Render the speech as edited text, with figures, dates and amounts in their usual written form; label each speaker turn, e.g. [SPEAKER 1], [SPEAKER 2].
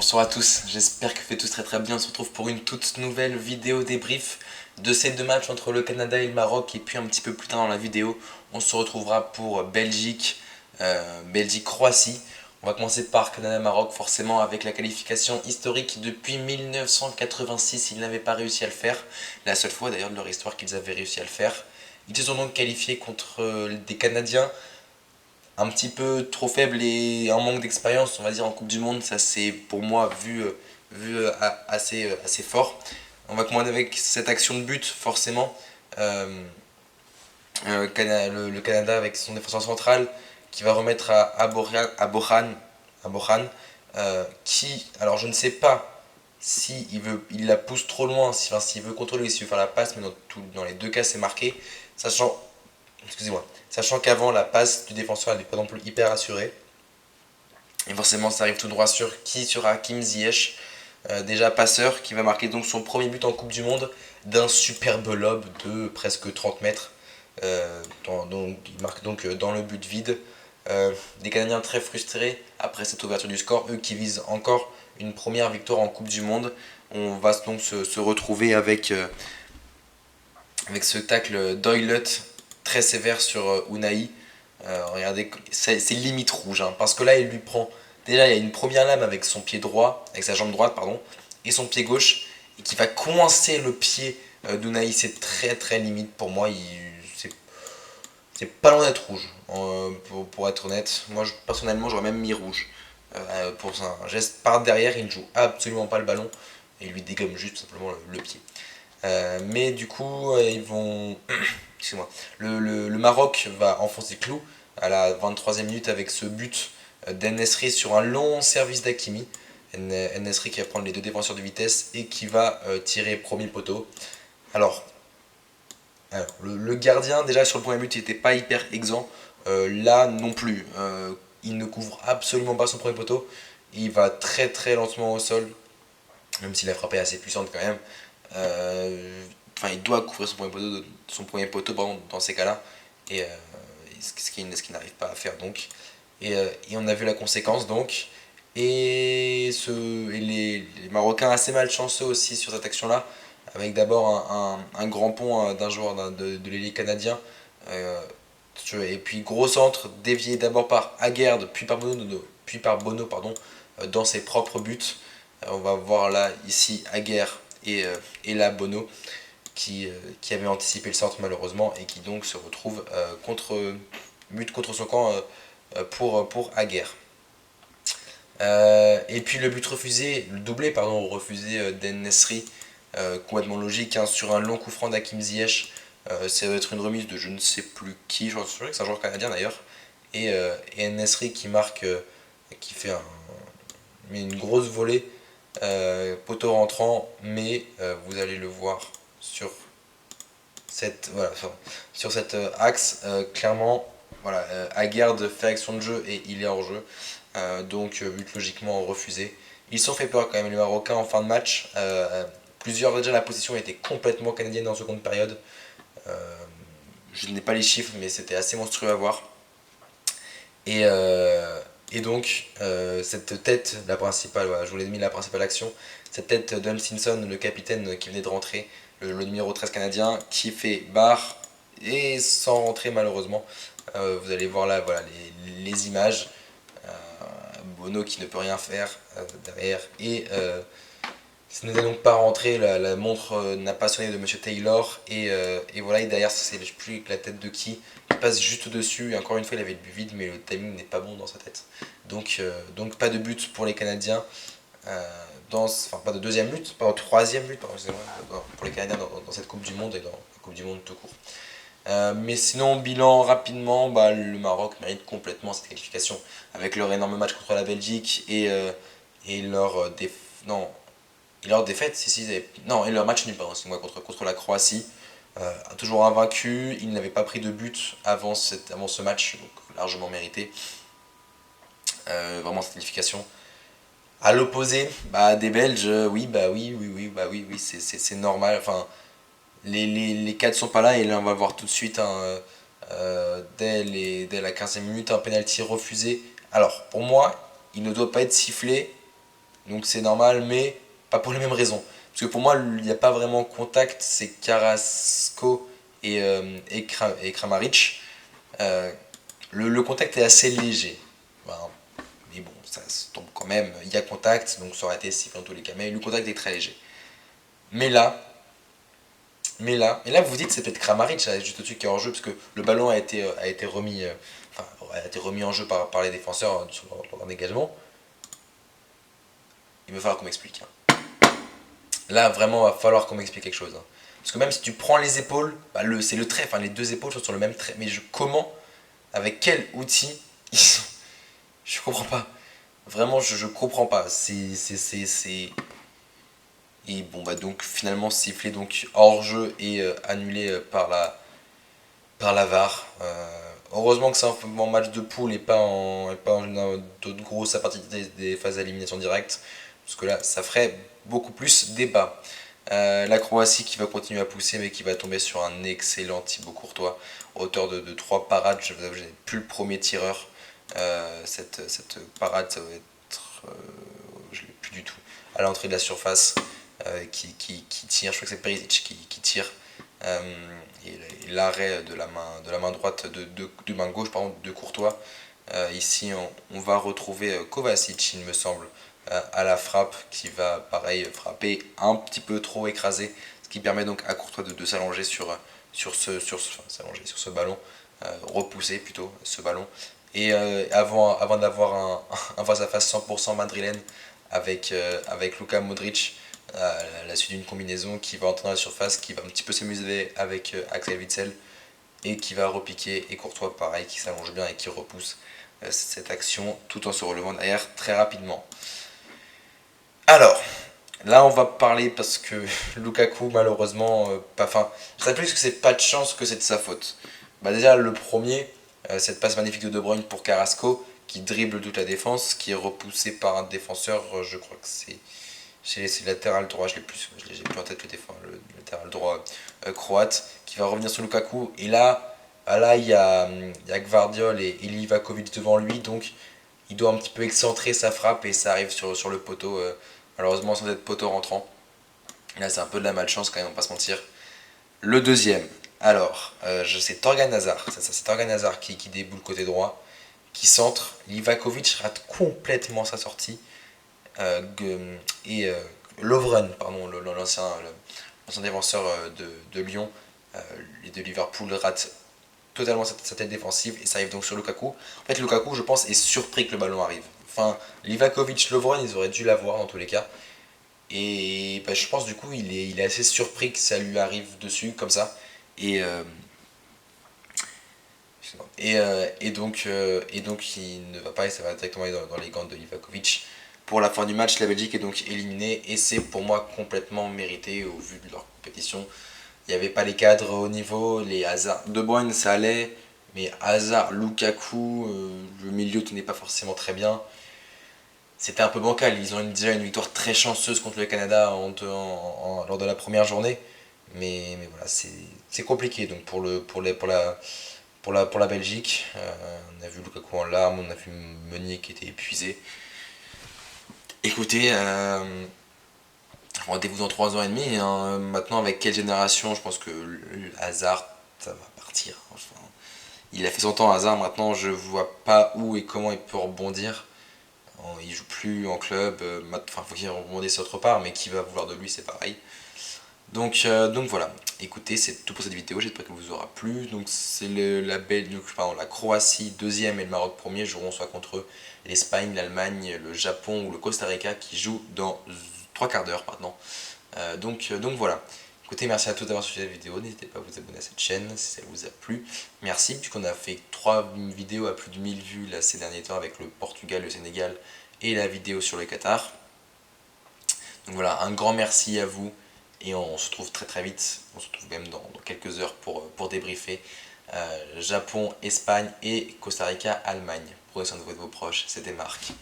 [SPEAKER 1] Bonsoir à tous, j'espère que vous faites tous très bien. On se retrouve pour une toute nouvelle vidéo débrief de ces deux matchs entre le Canada et le Maroc. Et puis un petit peu plus tard dans la vidéo, on se retrouvera pour Belgique-Croatie. On va commencer par Canada-Maroc, forcément avec la qualification historique. Depuis 1986, ils n'avaient pas réussi à le faire. La seule fois d'ailleurs de leur histoire qu'ils avaient réussi à le faire. Ils se sont donc qualifiés contre des Canadiens un petit peu trop faible et un manque d'expérience, on va dire, en Coupe du Monde. Ça, c'est pour moi assez fort. On va commander avec cette action de but, forcément. Euh, le Canada avec son défenseur central qui va remettre à Bohan, qui, alors je ne sais pas si il la pousse trop loin, s'il veut contrôler, s'il veut faire la passe, mais dans les deux cas c'est marqué, sachant, excusez-moi, sachant qu'avant la passe du défenseur elle n'est pas non plus hyper assurée. Et forcément ça arrive tout droit sur qui? Sur Hakim Ziyech, déjà passeur, qui va marquer donc son premier but en Coupe du Monde d'un superbe lob de presque 30 mètres. Donc, il marque donc dans le but vide. Des Canadiens très frustrés après cette ouverture du score, eux qui visent encore une première victoire en Coupe du Monde. On va donc se retrouver avec ce tacle d'Oilot très sévère sur Unai. Regardez, c'est limite rouge, hein, parce que là il lui prend. Déjà, il y a une première lame avec son pied droit, avec sa jambe droite, pardon, et son pied gauche, et qui va coincer le pied d'Unai. C'est très limite pour moi. C'est pas loin d'être rouge, pour être honnête. Moi, personnellement, j'aurais même mis rouge. Pour un geste par derrière, il ne joue absolument pas le ballon, et il lui dégomme juste tout simplement le pied. Mais du coup, ils vont. Excuse-moi. Le Maroc va enfoncer le clou à la 23e minute avec ce but d'En-Nesyri sur un long service d'Hakimi. En-Nesyri qui va prendre les deux défenseurs de vitesse et qui va tirer premier poteau. Alors, le gardien, déjà sur le premier but, il n'était pas hyper exempt. Là non plus. Il ne couvre absolument pas son premier poteau. Il va très lentement au sol, même s'il a frappé assez puissante quand même. Enfin, il doit couvrir son premier poteau pardon, dans ces cas-là, et ce qui n'arrive pas à faire donc. Et on a vu la conséquence donc. Et les Marocains assez malchanceux aussi sur cette action-là, avec d'abord un grand pont d'un joueur de l'élite canadien. Euh, et puis gros centre dévié d'abord par Aguerd, puis par Bono pardon, dans ses propres buts. On va voir là, ici, Aguerd et là Bono qui avait anticipé le centre malheureusement et qui donc se retrouve but contre son camp pour Aguerd. Et puis le but refusé, le doublé pardon, refusé d'En-Nesyri, complètement logique, hein, sur un long coup franc d'Hakim Ziyech. Ça doit être une remise de je ne sais plus qui, je suis sûr que c'est un joueur canadien d'ailleurs. Et En-Nesyri qui marque, qui fait une grosse volée, poteau rentrant, mais vous allez le voir sur voilà, sur cet axe, clairement, voilà, Aguerd fait action de jeu et il est hors jeu. Donc but logiquement refusé. Ils se sont fait peur quand même les Marocains en fin de match. Déjà la position était complètement canadienne en seconde période. Euh, je n'ai pas les chiffres mais c'était assez monstrueux à voir. Et, euh, et donc cette tête, la principale, voilà, je vous l'ai mis la principale action, cette tête d'Hum Simpson, le capitaine qui venait de rentrer, le numéro 13 canadien, qui fait barre et sans rentrer malheureusement. Vous allez voir là voilà, les images. Euh, Bono qui ne peut rien faire derrière. Ce n'est donc pas rentré, la montre n'a pas sonné de Monsieur Taylor. Et voilà, et derrière, c'est je sais plus la tête de qui passe juste au-dessus. Et encore une fois, il avait le but vide, mais le timing n'est pas bon dans sa tête. Donc pas de but pour les Canadiens. Enfin, pas de deuxième but, pas de troisième but pardon, pour les Canadiens dans cette Coupe du Monde et dans la Coupe du Monde tout court. Mais sinon, bilan rapidement, bah, le Maroc mérite complètement cette qualification avec leur énorme match contre la Belgique et non, et leur défaite, non, et leur match nul, pardon, contre la Croatie. Toujours invaincu, ils n'avaient pas pris de but avant ce match, donc largement mérité. Vraiment cette qualification. À l'opposé, bah, des Belges, oui, c'est normal. Enfin, les 4 sont pas là et là on va voir tout de suite dès la 15e minute un penalty refusé. Alors pour moi il ne doit pas être sifflé Donc c'est normal, mais pas pour les mêmes raisons. Parce que pour moi, il n'y a pas vraiment contact, c'est Carrasco et Kramaric. Euh, le contact est assez léger. Voilà. Mais bon, ça se tombe quand même. Il y a contact, donc ça aurait été sifflé dans tous les cas. Mais le contact est très léger. Mais là, et là vous vous dites c'est peut-être Kramaric juste au-dessus qui est en jeu parce que le ballon a été remis, a été remis en jeu par les défenseurs sur leur dégagement. Il va falloir qu'on m'explique, hein. Là vraiment il va falloir qu'on m'explique quelque chose, hein. Parce que même si tu prends les épaules, bah, c'est le trait, enfin les deux épaules sont sur le même trait. Mais comment, avec quel outil ils sont. Je comprends pas. Vraiment je comprends pas. C'est. Et bon bah donc finalement sifflé donc hors jeu et annulé par la VAR. Heureusement que c'est en match de poule et pas en d'autres grosses à partir des phases d'élimination directe. Parce que là ça ferait beaucoup plus débat. La Croatie qui va continuer à pousser mais qui va tomber sur un excellent Thibaut Courtois. Auteur de 3 parades, je n'ai plus le premier tireur. Cette parade ça va être. Je ne l'ai plus du tout. À l'entrée de la surface. Qui tire, je crois que c'est Perisic qui tire, et l'arrêt de la main droite de main gauche pardon, de Courtois. Ici on va retrouver Kovacic il me semble, à la frappe qui va pareil frapper un petit peu trop écrasé, ce qui permet donc à Courtois de s'allonger s'allonger sur ce ballon, repousser plutôt ce ballon, et avant d'avoir un face-à-face 100% madrilène avec Luka Modric, à la suite d'une combinaison qui va entrer dans la surface, qui va un petit peu s'amuser avec Axel Witsel et qui va repiquer, et Courtois pareil qui s'allonge bien et qui repousse cette action tout en se relevant derrière très rapidement. Alors, là on va parler parce que Lukaku malheureusement, je sais plus que c'est pas de chance que c'est de sa faute. Bah déjà le premier, cette passe magnifique de De Bruyne pour Carrasco qui dribble toute la défense, qui est repoussé par un défenseur, je crois que c'est le latéral droit, j'ai plus en tête le latéral droit croate, qui va revenir sur Lukaku. Et là il y a Gvardiol et Livakovic devant lui, donc il doit un petit peu excentrer sa frappe et ça arrive sur le poteau, malheureusement sans être poteau rentrant. Là c'est un peu de la malchance quand même, on va pas se mentir. Le deuxième, alors, c'est Torgan Hazard, c'est Torgan Hazard qui déboule côté droit, qui centre, Livakovic rate complètement sa sortie, et Lovren, pardon, l'ancien défenseur de Lyon et de Liverpool, rate totalement sa tête défensive et ça arrive donc sur Lukaku. En fait, Lukaku, je pense, est surpris que le ballon arrive. Enfin, Livakovic, Lovren, ils auraient dû l'avoir dans tous les cas. Et bah, je pense du coup, il est assez surpris que ça lui arrive dessus comme ça. Et, et donc il ne va pas, et ça va directement aller dans les gants de Livakovic. Pour la fin du match, la Belgique est donc éliminée et c'est pour moi complètement mérité au vu de leur compétition. Il n'y avait pas les cadres au niveau, les Hazard, De Bruyne ça allait, mais Hazard, Lukaku, le milieu tenait pas forcément très bien. C'était un peu bancal, ils ont déjà une victoire très chanceuse contre le Canada lors de la première journée, mais voilà, c'est compliqué donc pour la Belgique. On a vu Lukaku en larmes, on a vu Meunier qui était épuisé. Écoutez, rendez-vous dans 3 ans et demi, hein. Maintenant, avec quelle génération, je pense que le Hazard, ça va partir. Enfin, il a fait son temps, Hazard. Maintenant, je vois pas où et comment il peut rebondir. Il joue plus en club. Enfin, faut qu'il rebondisse autre part, mais qui va vouloir de lui, c'est pareil. Donc voilà. Écoutez, c'est tout pour cette vidéo. J'espère qu'elle vous aura plu. Donc c'est la Croatie deuxième et le Maroc premier joueront soit contre l'Espagne, l'Allemagne, le Japon ou le Costa Rica qui jouent dans 3 quarts d'heure maintenant. Donc voilà. Écoutez, merci à tous d'avoir suivi la vidéo. N'hésitez pas à vous abonner à cette chaîne si ça vous a plu. Merci, puisqu'on a fait 3 vidéos à plus de 1000 vues là, ces derniers temps avec le Portugal, le Sénégal et la vidéo sur le Qatar. Donc voilà, un grand merci à vous. Et on se retrouve très très vite. On se retrouve même dans quelques heures pour débriefer Japon, Espagne et Costa Rica, Allemagne. Prenez soin de vos proches. C'était Marc.